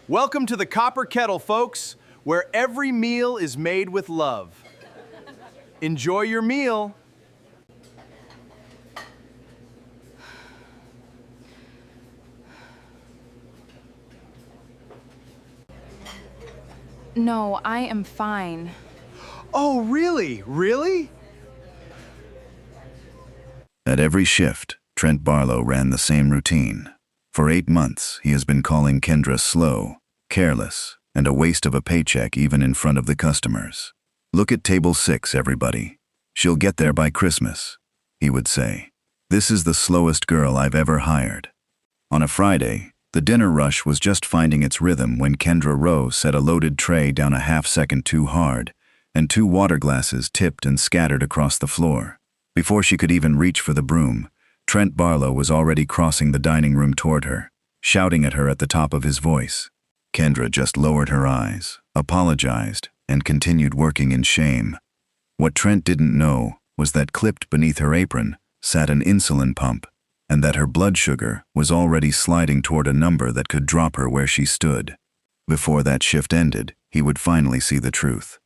Welcome to the Copper Kettle, folks, where every meal is made with love. Enjoy your meal. No, I am fine. Oh, really? Really? At every shift, Trent Barlow ran the same routine. For 8 months, he has been calling Kendra slow, careless, and a waste of a paycheck even in front of the customers. "Look at table 6, everybody. She'll get there by Christmas," he would say. "This is the slowest girl I've ever hired." On a Friday, the dinner rush was just finding its rhythm when Kendra Rowe set a loaded tray down a half-second too hard, and 2 water glasses tipped and scattered across the floor. Before she could even reach for the broom, Trent Barlow was already crossing the dining room toward her, shouting at her at the top of his voice. Kendra just lowered her eyes, apologized, and continued working in shame. What Trent didn't know was that clipped beneath her apron sat an insulin pump, and that her blood sugar was already sliding toward a number that could drop her where she stood. Before that shift ended, he would finally see the truth.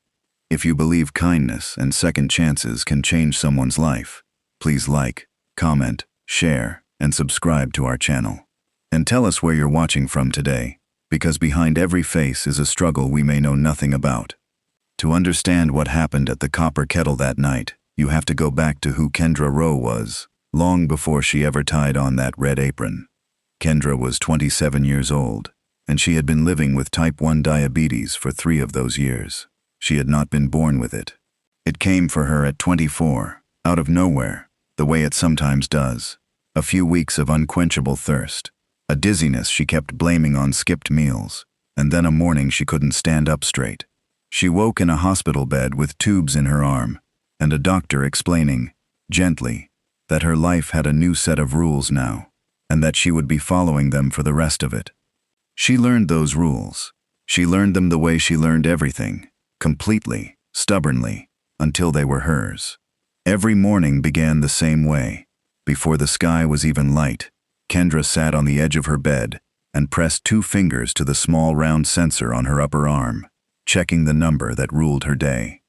If you believe kindness and second chances can change someone's life, please like, comment, share, and subscribe to our channel. And tell us where you're watching from today, because behind every face is a struggle we may know nothing about. To understand what happened at the Copper Kettle that night, you have to go back to who Kendra Rowe was, long before she ever tied on that red apron. Kendra was 27 years old, and she had been living with type 1 diabetes for 3 of those years. She had not been born with it. It came for her at 24, out of nowhere, the way it sometimes does. A few weeks of unquenchable thirst, a dizziness she kept blaming on skipped meals, and then a morning she couldn't stand up straight. She woke in a hospital bed with tubes in her arm, and a doctor explaining, gently, that her life had a new set of rules now, and that she would be following them for the rest of it. She learned those rules. She learned them the way she learned everything, completely, stubbornly, until they were hers. Every morning began the same way. Before the sky was even light, Kendra sat on the edge of her bed and pressed 2 fingers to the small round sensor on her upper arm, checking the number that ruled her day.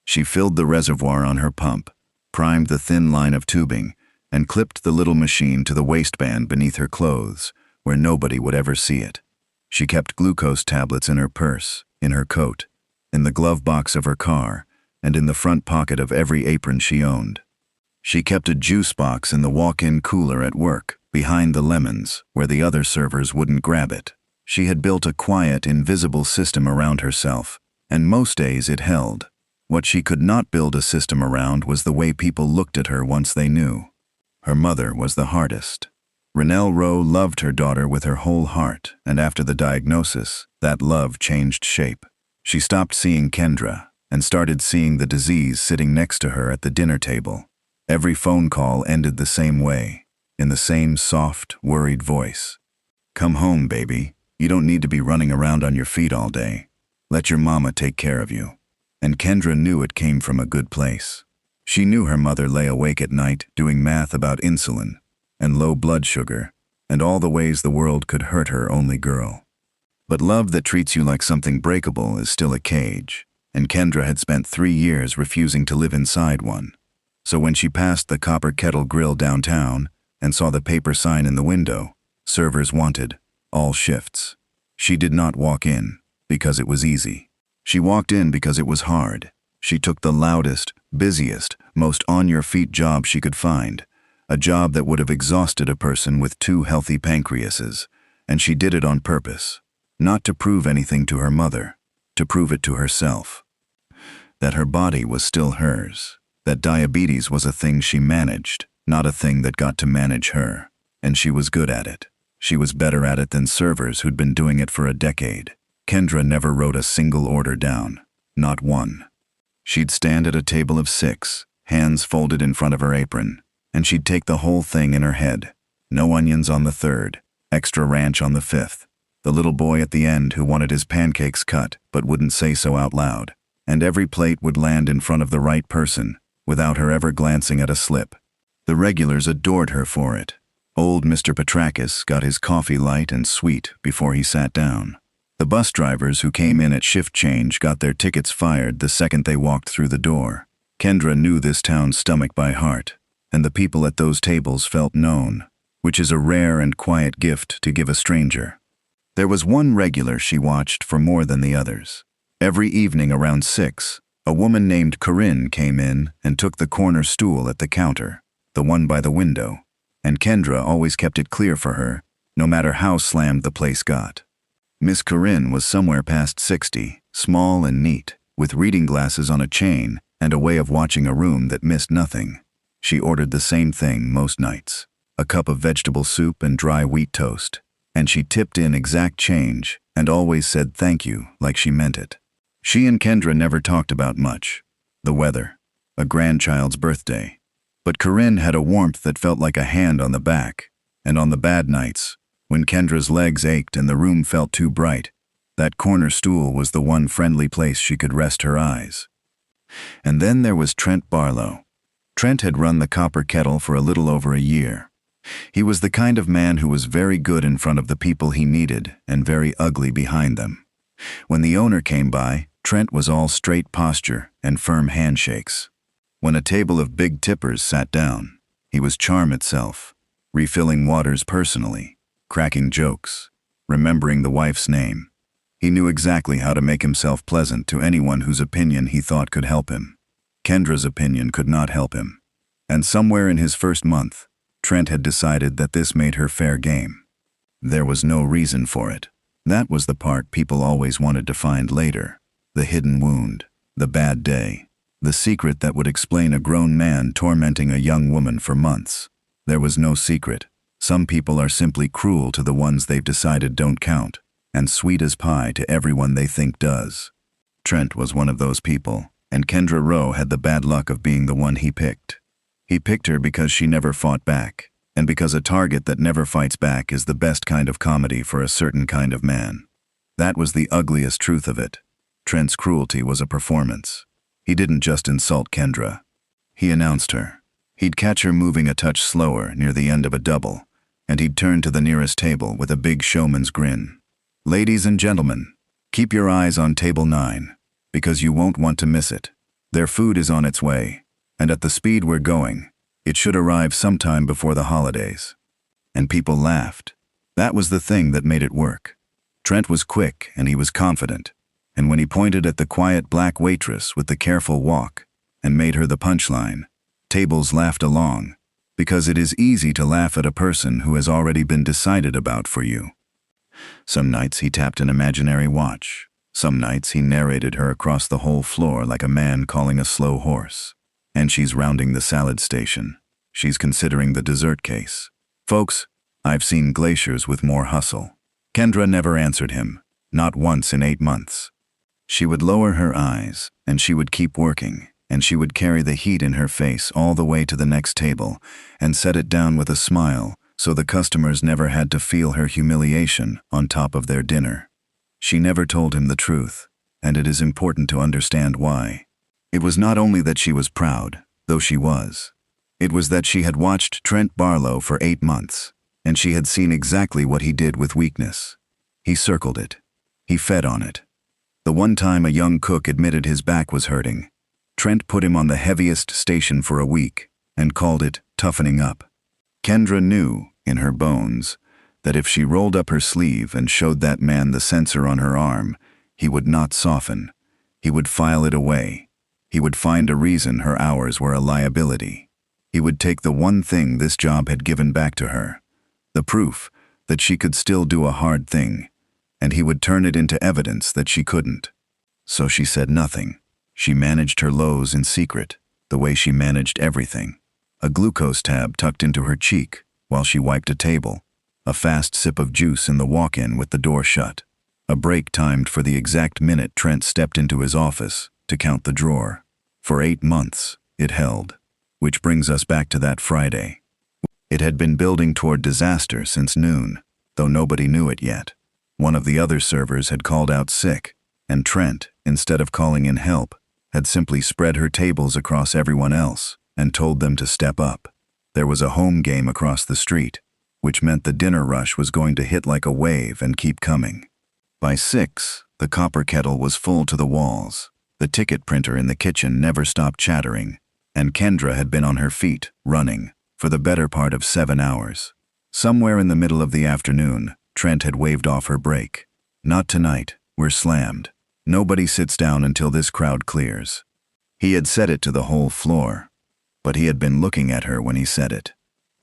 She filled the reservoir on her pump, primed the thin line of tubing, and clipped the little machine to the waistband beneath her clothes, where nobody would ever see it. She kept glucose tablets in her purse, in her coat, in the glove box of her car, and in the front pocket of every apron she owned. She kept a juice box in the walk-in cooler at work, behind the lemons, where the other servers wouldn't grab it. She had built a quiet, invisible system around herself, and most days it held. What she could not build a system around was the way people looked at her once they knew. Her mother was the hardest. Renelle Rowe loved her daughter with her whole heart, and after the diagnosis, that love changed shape. She stopped seeing Kendra and started seeing the disease sitting next to her at the dinner table. Every phone call ended the same way, in the same soft, worried voice. "Come home, baby. You don't need to be running around on your feet all day. Let your mama take care of you." And Kendra knew it came from a good place. She knew her mother lay awake at night doing math about insulin and low blood sugar and all the ways the world could hurt her only girl. But love that treats you like something breakable is still a cage, and Kendra had spent 3 years refusing to live inside one. So when she passed the Copper Kettle Grill downtown and saw the paper sign in the window, "Servers wanted, all shifts," she did not walk in because it was easy. She walked in because it was hard. She took the loudest, busiest, most on-your-feet job she could find, a job that would have exhausted a person with 2 healthy pancreases, and she did it on purpose. Not to prove anything to her mother, to prove it to herself. That her body was still hers, that diabetes was a thing she managed, not a thing that got to manage her, and she was good at it. She was better at it than servers who'd been doing it for a decade. Kendra never wrote a single order down, not one. She'd stand at a table of 6, hands folded in front of her apron, and she'd take the whole thing in her head. No onions on the 3rd, extra ranch on the 5th. The little boy at the end who wanted his pancakes cut but wouldn't say so out loud. And every plate would land in front of the right person, without her ever glancing at a slip. The regulars adored her for it. Old Mr. Petrakis got his coffee light and sweet before he sat down. The bus drivers who came in at shift change got their tickets fired the second they walked through the door. Kendra knew this town's stomach by heart, and the people at those tables felt known, which is a rare and quiet gift to give a stranger. There was one regular she watched for more than the others. Every evening around 6, a woman named Corinne came in and took the corner stool at the counter, the one by the window, and Kendra always kept it clear for her, no matter how slammed the place got. Miss Corinne was somewhere past 60, small and neat, with reading glasses on a chain and a way of watching a room that missed nothing. She ordered the same thing most nights, a cup of vegetable soup and dry wheat toast, and she tipped in exact change and always said thank you like she meant it. She and Kendra never talked about much, the weather, a grandchild's birthday, but Corinne had a warmth that felt like a hand on the back, and on the bad nights, when Kendra's legs ached and the room felt too bright, that corner stool was the one friendly place she could rest her eyes. And then there was Trent Barlow. Trent had run the copper kettle for a little over a year. He was the kind of man who was very good in front of the people he needed and very ugly behind them. When the owner came by, Trent was all straight posture and firm handshakes. When a table of big tippers sat down, he was charm itself, refilling waters personally, cracking jokes, remembering the wife's name. He knew exactly how to make himself pleasant to anyone whose opinion he thought could help him. Kendra's opinion could not help him. And somewhere in his first month, Trent had decided that this made her fair game. There was no reason for it. That was the part people always wanted to find later. The hidden wound, the bad day, the secret that would explain a grown man tormenting a young woman for months. There was no secret. Some people are simply cruel to the ones they've decided don't count, and sweet as pie to everyone they think does. Trent was one of those people, and Kendra Rowe had the bad luck of being the one he picked. He picked her because she never fought back, and because a target that never fights back is the best kind of comedy for a certain kind of man. That was the ugliest truth of it. Trent's cruelty was a performance. He didn't just insult Kendra. He announced her. He'd catch her moving a touch slower near the end of a double, and he'd turn to the nearest table with a big showman's grin. Ladies and gentlemen, keep your eyes on table 9, because you won't want to miss it. Their food is on its way, and at the speed we're going, it should arrive sometime before the holidays. And people laughed. That was the thing that made it work. Trent was quick and he was confident, and when he pointed at the quiet black waitress with the careful walk and made her the punchline, tables laughed along, because it is easy to laugh at a person who has already been decided about for you. Some nights he tapped an imaginary watch. Some nights he narrated her across the whole floor like a man calling a slow horse. And she's rounding the salad station. She's considering the dessert case. Folks, I've seen glaciers with more hustle. Kendra never answered him, not once in 8 months. She would lower her eyes, and she would keep working, and she would carry the heat in her face all the way to the next table and set it down with a smile so the customers never had to feel her humiliation on top of their dinner. She never told him the truth, and it is important to understand why. It was not only that she was proud, though she was. It was that she had watched Trent Barlow for 8 months, and she had seen exactly what he did with weakness. He circled it. He fed on it. The one time a young cook admitted his back was hurting, Trent put him on the heaviest station for a week and called it toughening up. Kendra knew, in her bones, that if she rolled up her sleeve and showed that man the sensor on her arm, he would not soften. He would file it away. He would find a reason her hours were a liability. He would take the one thing this job had given back to her, the proof that she could still do a hard thing, and he would turn it into evidence that she couldn't. So she said nothing. She managed her lows in secret, the way she managed everything. A glucose tab tucked into her cheek while she wiped a table, a fast sip of juice in the walk-in with the door shut, a break timed for the exact minute Trent stepped into his office to count the drawer. For 8 months, it held. Which brings us back to that Friday. It had been building toward disaster since noon, though nobody knew it yet. One of the other servers had called out sick, and Trent, instead of calling in help, had simply spread her tables across everyone else and told them to step up. There was a home game across the street, which meant the dinner rush was going to hit like a wave and keep coming. By 6, the copper kettle was full to the walls. The ticket printer in the kitchen never stopped chattering, and Kendra had been on her feet, running, for the better part of 7 hours. Somewhere in the middle of the afternoon, Trent had waved off her break. Not tonight, we're slammed. Nobody sits down until this crowd clears. He had said it to the whole floor, but he had been looking at her when he said it.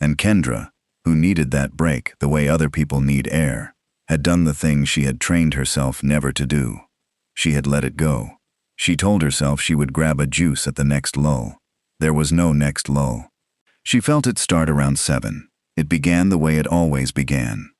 And Kendra, who needed that break the way other people need air, had done the thing she had trained herself never to do. She had let it go. She told herself she would grab a juice at the next lull. There was no next lull. She felt it start around 7. It began the way it always began.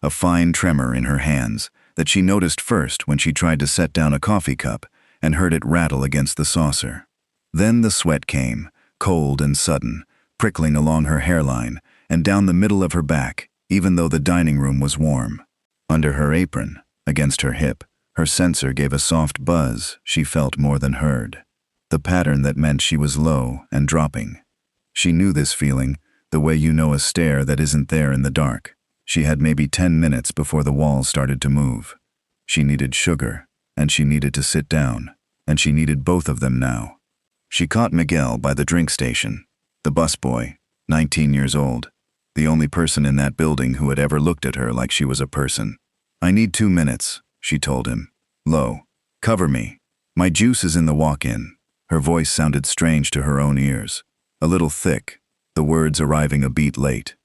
A fine tremor in her hands that she noticed first when she tried to set down a coffee cup and heard it rattle against the saucer. Then the sweat came, cold and sudden, prickling along her hairline and down the middle of her back, even though the dining room was warm. Under her apron, against her hip, her sensor gave a soft buzz she felt more than heard. The pattern that meant she was low and dropping. She knew this feeling, the way you know a stair that isn't there in the dark. She had maybe 10 minutes before the walls started to move. She needed sugar, and she needed to sit down, and she needed both of them now. She caught Miguel by the drink station, the busboy, 19 years old, the only person in that building who had ever looked at her like she was a person. "I need 2 minutes," she told him. "Low. Cover me. My juice is in the walk-in." Her voice sounded strange to her own ears, a little thick, the words arriving a beat late.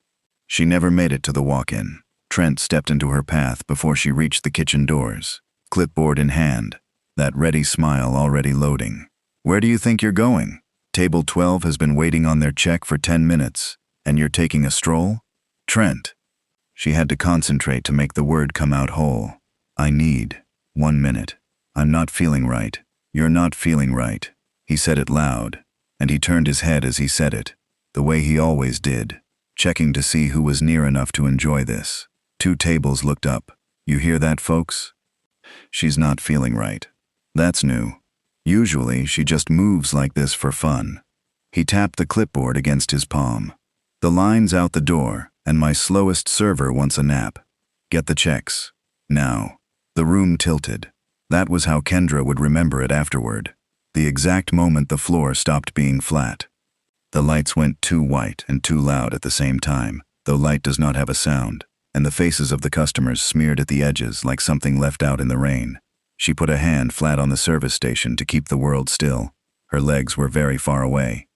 She never made it to the walk-in. Trent stepped into her path before she reached the kitchen doors, clipboard in hand, that ready smile already loading. "Where do you think you're going? Table 12 has been waiting on their check for 10 minutes, and you're taking a stroll?" "Trent." She had to concentrate to make the word come out whole. "I need 1 minute. I'm not feeling right." "You're not feeling right." He said it loud, and he turned his head as he said it, the way he always did, checking to see who was near enough to enjoy this. 2 tables looked up. "You hear that, folks? She's not feeling right. That's new. Usually, she just moves like this for fun." He tapped the clipboard against his palm. "The line's out the door, and my slowest server wants a nap. Get the checks. Now." The room tilted. That was how Kendra would remember it afterward. The exact moment the floor stopped being flat. The lights went too white and too loud at the same time, though light does not have a sound, and the faces of the customers smeared at the edges like something left out in the rain. She put a hand flat on the service station to keep the world still. Her legs were very far away.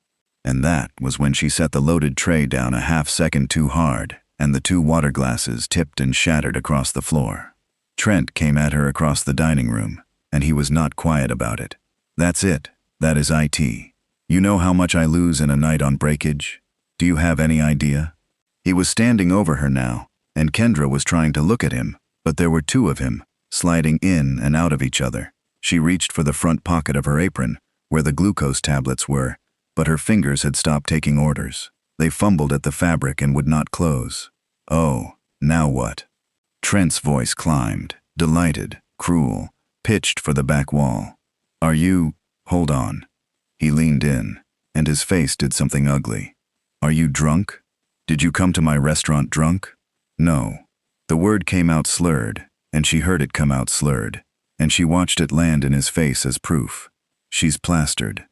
And that was when she set the loaded tray down a half-second too hard, and the 2 water glasses tipped and shattered across the floor. Trent came at her across the dining room, and he was not quiet about it. "That's it. That is IT. You know how much I lose in a night on breakage? Do you have any idea?" He was standing over her now, and Kendra was trying to look at him, but there were 2 of him, sliding in and out of each other. She reached for the front pocket of her apron, where the glucose tablets were, but her fingers had stopped taking orders. They fumbled at the fabric and would not close. "Oh, now what?" Trent's voice climbed, delighted, cruel, pitched for the back wall. "Are you— Hold on." He leaned in, and his face did something ugly. "Are you drunk? Did you come to my restaurant drunk?" "No." The word came out slurred, and she heard it come out slurred, and she watched it land in his face as proof. "She's plastered."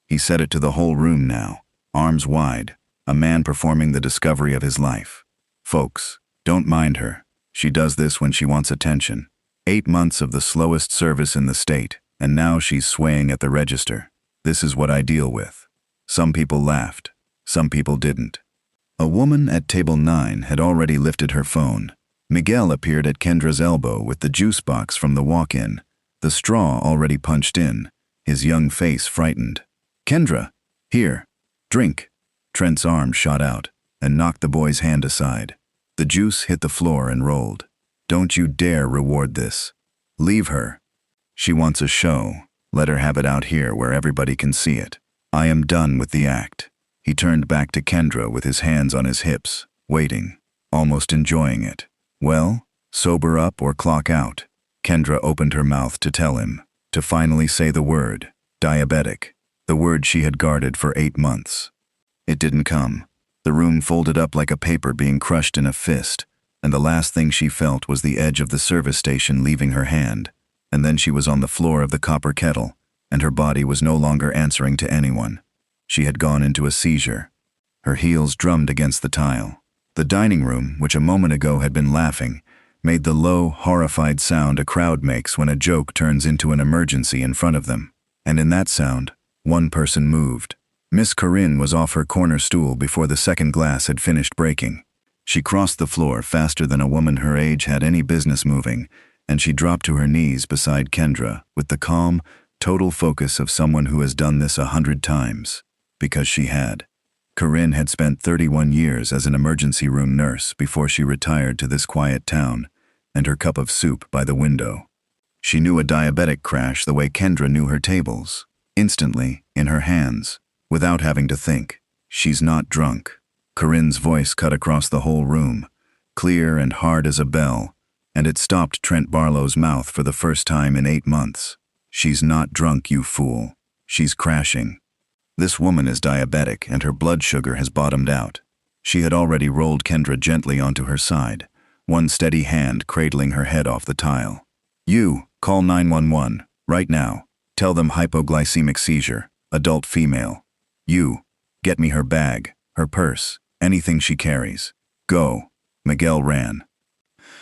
He said it to the whole room now, arms wide, a man performing the discovery of his life. "Folks, don't mind her. She does this when she wants attention. 8 months of the slowest service in the state, and now she's swaying at the register. This is what I deal with." Some people laughed. Some people didn't. A woman at table 9 had already lifted her phone. Miguel appeared at Kendra's elbow with the juice box from the walk-in, the straw already punched in, his young face frightened. "Kendra, here, drink." Trent's arm shot out and knocked the boy's hand aside. The juice hit the floor and rolled. "Don't you dare reward this. Leave her. She wants a show. Let her have it out here where everybody can see it. I am done with the act." He turned back to Kendra with his hands on his hips, waiting, almost enjoying it. "Well, sober up or clock out." Kendra opened her mouth to tell him, to finally say the word, diabetic, the word she had guarded for 8 months. It didn't come. The room folded up like a paper being crushed in a fist, and the last thing she felt was the edge of the service station leaving her hand, and then she was on the floor of the copper kettle, and her body was no longer answering to anyone. She had gone into a seizure. Her heels drummed against the tile. The dining room, which a moment ago had been laughing, made the low, horrified sound a crowd makes when a joke turns into an emergency in front of them. And in that sound, one person moved. Miss Corinne was off her corner stool before the second glass had finished breaking. She crossed the floor faster than a woman her age had any business moving, and she dropped to her knees beside Kendra with the calm, total focus of someone who has done this 100 times. Because she had. Corinne had spent 31 years as an emergency room nurse before she retired to this quiet town, and her cup of soup by the window. She knew a diabetic crash the way Kendra knew her tables, instantly, in her hands, without having to think. She's not drunk. Corinne's voice cut across the whole room, clear and hard as a bell, and it stopped Trent Barlow's mouth for the first time in 8 months. She's not drunk, you fool. She's crashing. This woman is diabetic, and her blood sugar has bottomed out. She had already rolled Kendra gently onto her side, one steady hand cradling her head off the tile. You, call 911, right now. Tell them hypoglycemic seizure, adult female. You, get me her bag, her purse, anything she carries. Go. Miguel ran.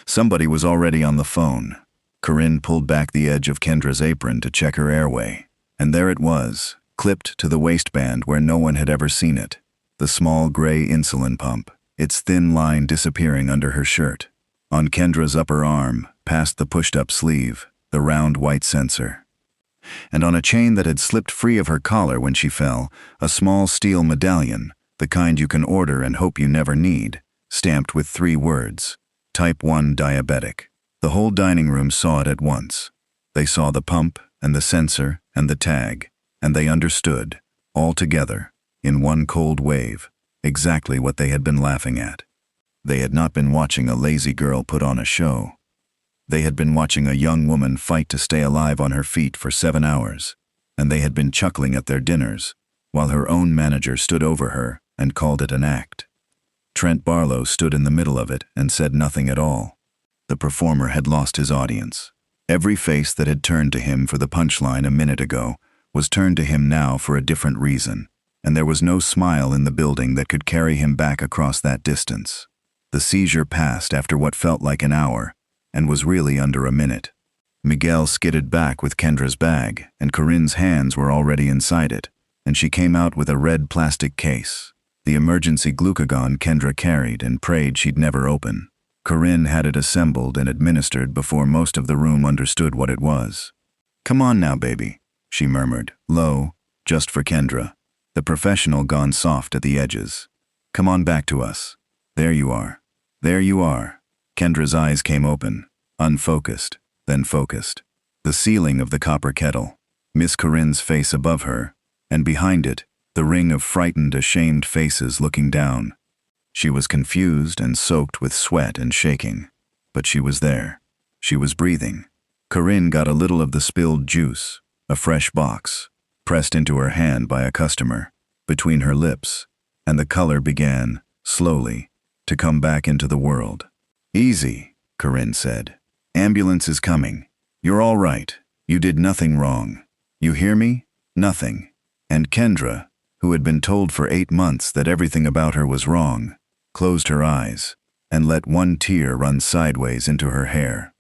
Somebody was already on the phone. Corinne pulled back the edge of Kendra's apron to check her airway, and there it was, clipped to the waistband where no one had ever seen it. The small gray insulin pump, its thin line disappearing under her shirt. On Kendra's upper arm, past the pushed-up sleeve, the round white sensor. And on a chain that had slipped free of her collar when she fell, a small steel medallion, the kind you can order and hope you never need, stamped with 3 words, Type 1 diabetic. The whole dining room saw it at once. They saw the pump and the sensor and the tag, and they understood, all together, in one cold wave, exactly what they had been laughing at. They had not been watching a lazy girl put on a show. They had been watching a young woman fight to stay alive on her feet for 7 hours, and they had been chuckling at their dinners, while her own manager stood over her and called it an act. Trent Barlow stood in the middle of it and said nothing at all. The performer had lost his audience. Every face that had turned to him for the punchline a minute ago was turned to him now for a different reason, and there was no smile in the building that could carry him back across that distance. The seizure passed after what felt like an hour, and was really under a minute. Miguel skidded back with Kendra's bag, and Corinne's hands were already inside it, and she came out with a red plastic case, the emergency glucagon Kendra carried and prayed she'd never open. Corinne had it assembled and administered before most of the room understood what it was. "Come on now, baby," she murmured, low, just for Kendra, the professional gone soft at the edges. "Come on back to us. There you are. There you are." Kendra's eyes came open, unfocused, then focused. The ceiling of the copper kettle, Miss Corinne's face above her, and behind it, the ring of frightened, ashamed faces looking down. She was confused and soaked with sweat and shaking, but she was there. She was breathing. Corinne got a little of the spilled juice, a fresh box, pressed into her hand by a customer, between her lips, and the color began, slowly, to come back into the world. "Easy," Corinne said. "Ambulance is coming. You're all right. You did nothing wrong. You hear me? Nothing." And Kendra, who had been told for 8 months that everything about her was wrong, closed her eyes and let one tear run sideways into her hair.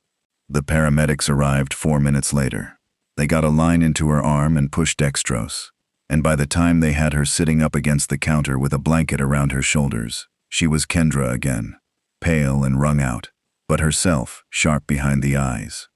The paramedics arrived 4 minutes later. They got a line into her arm and pushed dextrose, and by the time they had her sitting up against the counter with a blanket around her shoulders, she was Kendra again, pale and wrung out, but herself sharp behind the eyes.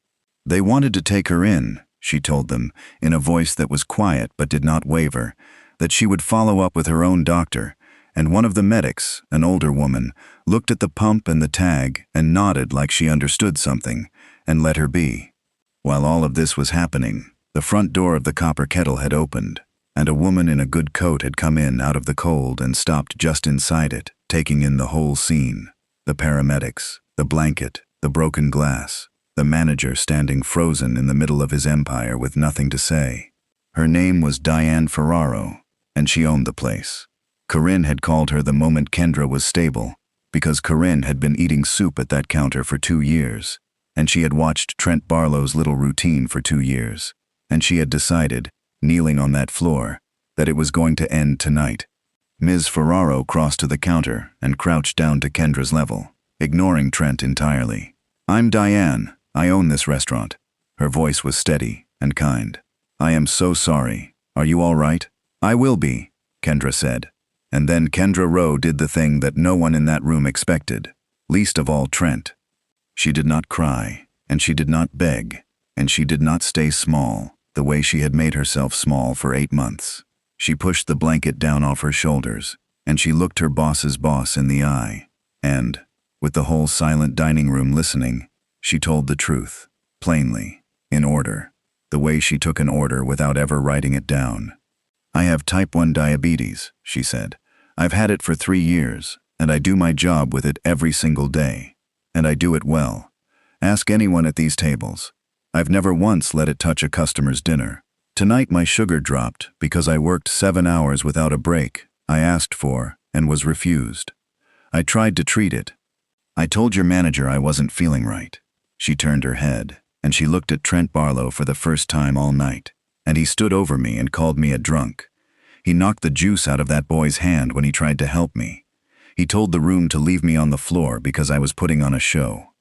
They wanted to take her in, she told them, in a voice that was quiet but did not waver, that she would follow up with her own doctor, and one of the medics, an older woman, looked at the pump and the tag and nodded like she understood something, and let her be. While all of this was happening, the front door of the copper kettle had opened, and a woman in a good coat had come in out of the cold and stopped just inside it, taking in the whole scene. The paramedics, the blanket, the broken glass, the manager standing frozen in the middle of his empire with nothing to say. Her name was Diane Ferraro, and she owned the place. Corinne had called her the moment Kendra was stable, because Corinne had been eating soup at that counter for 2 years, and she had watched Trent Barlow's little routine for 2 years, and she had decided, kneeling on that floor, that it was going to end tonight. Ms. Ferraro crossed to the counter and crouched down to Kendra's level, ignoring Trent entirely. "I'm Diane. I own this restaurant." Her voice was steady and kind. "I am so sorry. Are you all right?" "I will be," Kendra said. And then Kendra Rowe did the thing that no one in that room expected, least of all Trent. She did not cry, and she did not beg, and she did not stay small, the way she had made herself small for 8 months. She pushed the blanket down off her shoulders, and she looked her boss's boss in the eye, and, with the whole silent dining room listening, she told the truth, plainly, in order, the way she took an order without ever writing it down. "I have type 1 diabetes," she said. "I've had it for 3 years, and I do my job with it every single day. And I do it well. Ask anyone at these tables. I've never once let it touch a customer's dinner. Tonight my sugar dropped because I worked 7 hours without a break I asked for and was refused. I tried to treat it. I told your manager I wasn't feeling right." She turned her head, and she looked at Trent Barlow for the first time all night, and he stood over me and called me a drunk. He knocked the juice out of that boy's hand when he tried to help me. He told the room to leave me on the floor because I was putting on a show.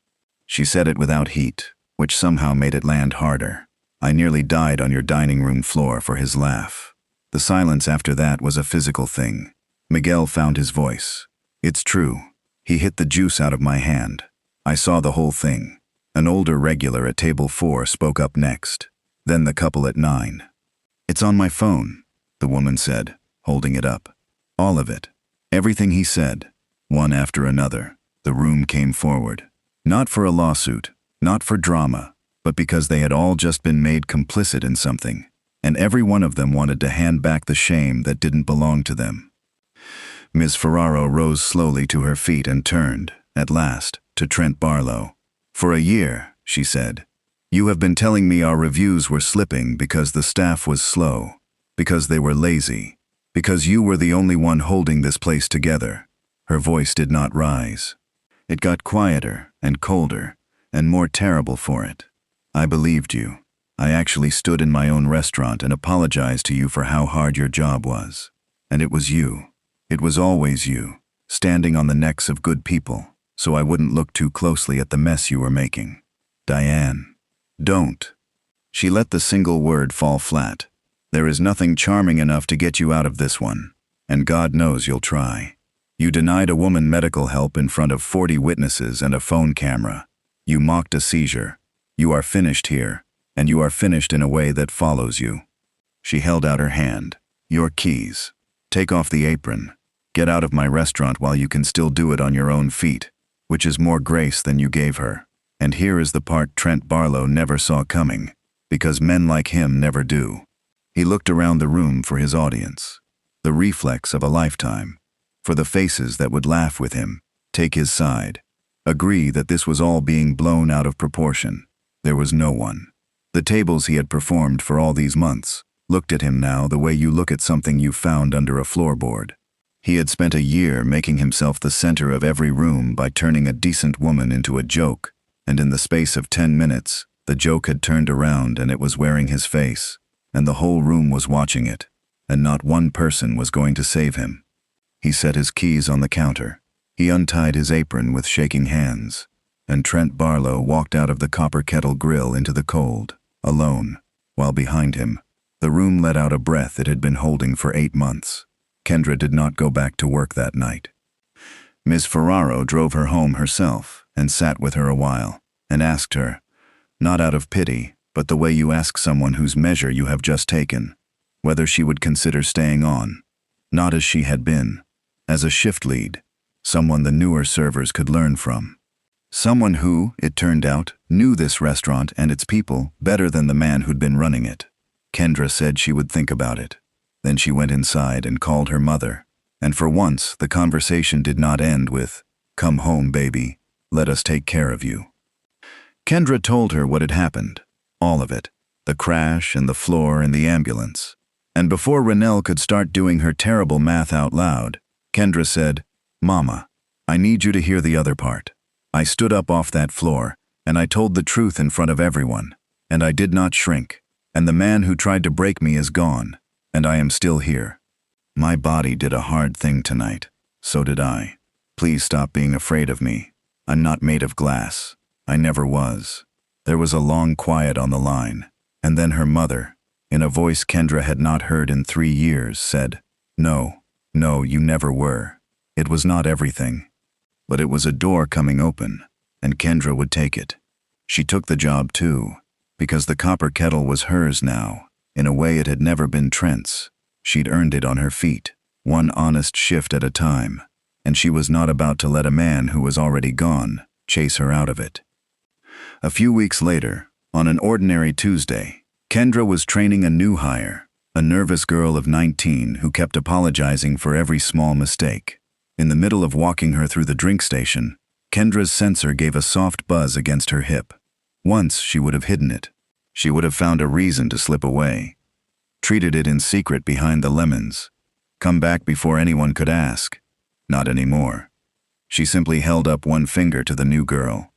She said it without heat, which somehow made it land harder. "I nearly died on your dining room floor for his laugh." The silence after that was a physical thing. Miguel found his voice. "It's true. He hit the juice out of my hand. I saw the whole thing." An older regular at table 4 spoke up next, then the couple at 9. "It's on my phone," the woman said, holding it up. "All of it. Everything he said." One after another, the room came forward. Not for a lawsuit, not for drama, but because they had all just been made complicit in something, and every one of them wanted to hand back the shame that didn't belong to them. Ms. Ferraro rose slowly to her feet and turned, at last, to Trent Barlow. "For a year," she said, "you have been telling me our reviews were slipping because the staff was slow, because they were lazy, because you were the only one holding this place together." Her voice did not rise. It got quieter and colder and more terrible for it. "I believed you. I actually stood in my own restaurant and apologized to you for how hard your job was. And it was you. It was always you, standing on the necks of good people, so I wouldn't look too closely at the mess you were making. Diane, don't." She let the single word fall flat. "There is nothing charming enough to get you out of this one, and God knows you'll try. You denied a woman medical help in front of 40 witnesses and a phone camera. You mocked a seizure. You are finished here, and you are finished in a way that follows you." She held out her hand. "Your keys. Take off the apron. Get out of my restaurant while you can still do it on your own feet, which is more grace than you gave her. And here is the part Trent Barlow never saw coming, because men like him never do." He looked around the room for his audience, the reflex of a lifetime, for the faces that would laugh with him, take his side, agree that this was all being blown out of proportion. There was no one. The tables he had performed for all these months looked at him now the way you look at something you found under a floorboard. He had spent a year making himself the center of every room by turning a decent woman into a joke, and in the space of 10 minutes, the joke had turned around and it was wearing his face, and the whole room was watching it, and not one person was going to save him. He set his keys on the counter. He untied his apron with shaking hands, and Trent Barlow walked out of the copper kettle grill into the cold, alone, while behind him, the room let out a breath it had been holding for 8 months. Kendra did not go back to work that night. Ms. Ferraro drove her home herself and sat with her a while, and asked her, not out of pity, but the way you ask someone whose measure you have just taken, whether she would consider staying on, not as she had been, as a shift lead, someone the newer servers could learn from. Someone who, it turned out, knew this restaurant and its people better than the man who'd been running it. Kendra said she would think about it. Then she went inside and called her mother, and for once the conversation did not end with, "Come home, baby, let us take care of you." Kendra told her what had happened, all of it, the crash and the floor and the ambulance. And before Renelle could start doing her terrible math out loud, Kendra said, "Mama, I need you to hear the other part. I stood up off that floor, and I told the truth in front of everyone. And I did not shrink. And the man who tried to break me is gone, and I am still here. My body did a hard thing tonight. So did I. Please stop being afraid of me. I'm not made of glass. I never was. There was a long quiet on the line, and then her mother, in a voice Kendra had not heard in 3 years, said, "No, no, you never were. It was not everything." But it was a door coming open, and Kendra would take it. She took the job too, because the copper kettle was hers now, in a way it had never been Trent's. She'd earned it on her feet, one honest shift at a time, and she was not about to let a man who was already gone chase her out of it. A few weeks later, on an ordinary Tuesday, Kendra was training a new hire, a nervous girl of 19 who kept apologizing for every small mistake. In the middle of walking her through the drink station, Kendra's sensor gave a soft buzz against her hip. Once she would have hidden it. She would have found a reason to slip away. Treated it in secret behind the lemons. Come back before anyone could ask. Not anymore. She simply held up one finger to the new girl.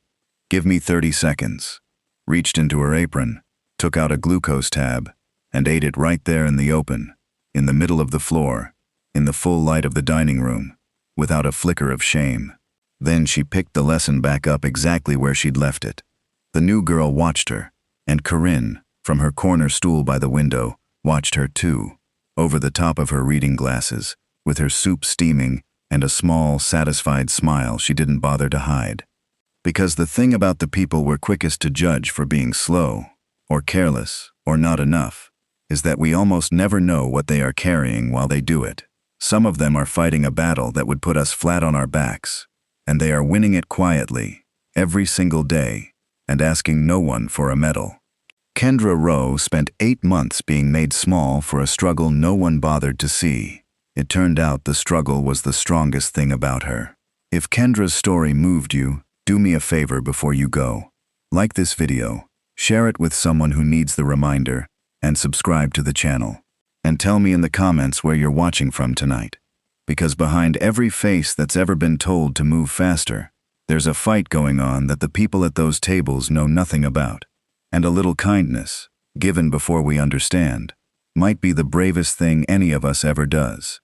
"Give me 30 seconds. Reached into her apron, took out a glucose tab, and ate it right there in the open, in the middle of the floor, in the full light of the dining room, without a flicker of shame. Then she picked the lesson back up exactly where she'd left it. The new girl watched her, and Corinne, from her corner stool by the window, watched her too, over the top of her reading glasses, with her soup steaming and a small, satisfied smile she didn't bother to hide. Because the thing about the people we're quickest to judge for being slow, or careless, or not enough, is that we almost never know what they are carrying while they do it. Some of them are fighting a battle that would put us flat on our backs, and they are winning it quietly, every single day, and asking no one for a medal. Kendra Rowe spent 8 months being made small for a struggle no one bothered to see. It turned out the struggle was the strongest thing about her. If Kendra's story moved you, do me a favor before you go. Like this video, share it with someone who needs the reminder, and subscribe to the channel. And tell me in the comments where you're watching from tonight. Because behind every face that's ever been told to move faster, there's a fight going on that the people at those tables know nothing about. And a little kindness, given before we understand, might be the bravest thing any of us ever does.